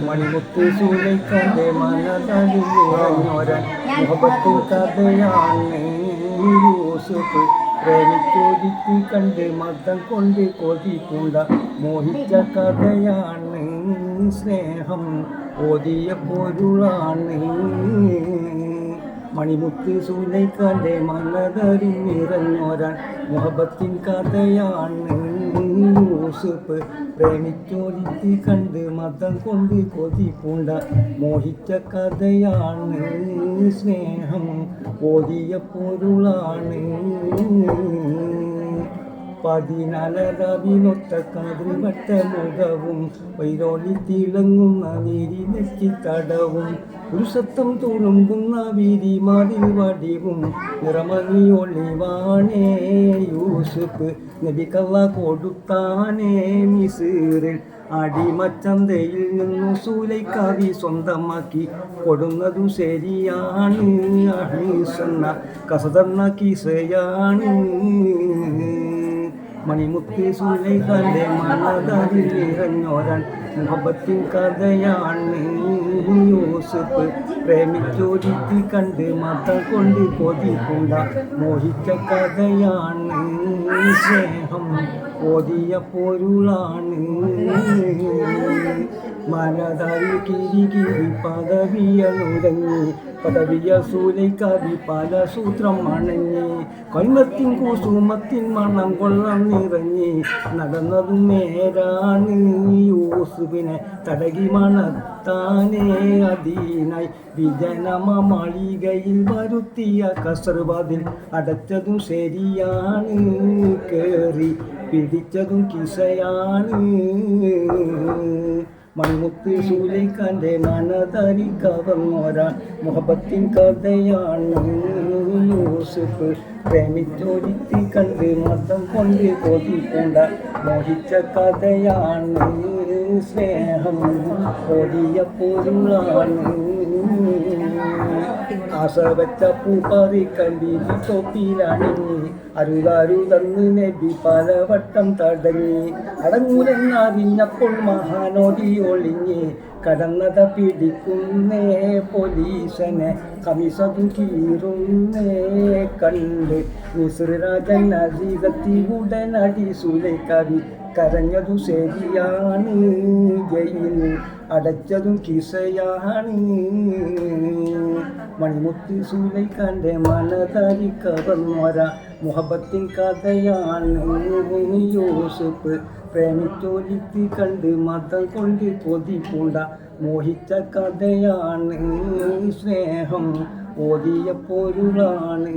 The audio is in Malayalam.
മണിമുത്ത് സൂലൈഖാന്റെ മനതടി നിറഞ്ഞോരൻ മുഹബത്തിൻ കഥയാണ് യൂസുഫ്. പ്രേമിച്ചോദിച്ച് കണ്ട് മതം കൊണ്ട് കൊതിപ്പൂണ്ട മോഹിച്ച കഥയാണ് സ്നേഹം ഓതിയ പൊരുളാണ്. മണിമുത്ത് സൂലൈഖാന്റെ മനതടി നിറഞ്ഞോരാൻ മുഹബത്തിൻ കഥയാണ് യൂസുഫ്. പ്രേമിച്ചോദിച്ച് കണ്ട് മതം കൊണ്ട് കൊതിപ്പൂണ്ട മോഹിച്ച കഥയാണ് സ്നേഹം ഓതിയ പൊരുളാണ്. 14 കതിർവട്ട മുഖവും വൈരോളി തിളങ്ങുന്ന നീരി നെറ്റിത്തടവും പുരുഷത്വം തുളുമ്പുന്ന വീതി മതിൽ വടിവും നിറമങ്ങി ഒളിവാണേ യൂസുഫ്. നബിക്കള്ള കൊടുത്താനേ മിസ്റിൽ അടിമച്ചന്തയിൽ നിന്നു സൂലൈഖാവി സ്വന്തമാക്കി കൊടുന്നതു ശരിയാണ്. അഹീസെന്ന കസതെന്ന കിസയാണ്. മണിമുത്ത് സൂലൈഖാന്റെ മനതടി നിറഞ്ഞോരാൻ മുഹബത്തിൻ കഥയാണ് യൂസുഫ്. പ്രേമിച്ചോദിച്ച് കണ്ട് മതം കൊണ്ട് കൊതിപ്പൂണ്ട മോഹിച്ച കഥയാണ് സ്നേഹം ഓതിയ പൊരുളാണ്. മനതായി കിരി കിരി പദവിയനുരങ്ങി പദവിയ സൂലൈഖാവി പല സൂത്രം അണഞ്ഞി കൊൽമത്തിൻ കുസുമത്തിൻ മണം കൊള്ളം നിറഞ്ഞി നടന്നതും നേരാണ്. യൂസുഫിനെ തടകി മണത്താനേ അതീനായി വിജനമ മാളികയിൽ വരുത്തിയ കസർവാതിൽ അടച്ചതും ശരിയാണ്. കേറി പിടിച്ചതും കിസയാണ്. മണിമുത്ത് സൂലൈഖാന്റെ മനതടി കവർന്നോരാൻ മുഹബത്തിൻ കഥയാണ് യൂസുഫ്. പ്രേമിച്ചോദിച്ച് കണ്ട് മതം കൊണ്ട് കൊതിപ്പൂണ്ട മോഹിച്ച കഥയാണ് സ്നേഹം ഓതിയ പൊരുളാണ്. ആശ വെച്ച പൂപ്പറിക്കാൻ വീതി തൊപ്പിലണിഞ്ഞി അരുതരുതന്ന് നബി പലവട്ടം തടഞ്ഞി അടങ്ങൂലെന്നറിഞ്ഞപ്പോൾ മഹാനോടി ഒളിഞ്ഞ് കടന്നത പിടിക്കുന്നേ പോലീസനെ കമിസതു കീറുന്നേ കണ്ട് മിസ്ർ രാജൻ അസീസത്തി ഉടനടി സൂലൈഖാവി കരഞ്ഞതു ശരിയാണ്. ജയിൽ അടച്ചതും കിസയാണ്. മണിമുത്ത് സൂലൈഖാന്റെ മനതടി കവർന്നോരാ മുഹബത്തിൻ കഥയാണ് യൂസുഫ്. പ്രേമിച്ചോദിച്ച് കണ്ട് മതം കൊണ്ട് കൊതിപ്പൂണ്ട മോഹിച്ച കഥയാണ് സ്നേഹം ഓതിയ പൊരുളാണ്.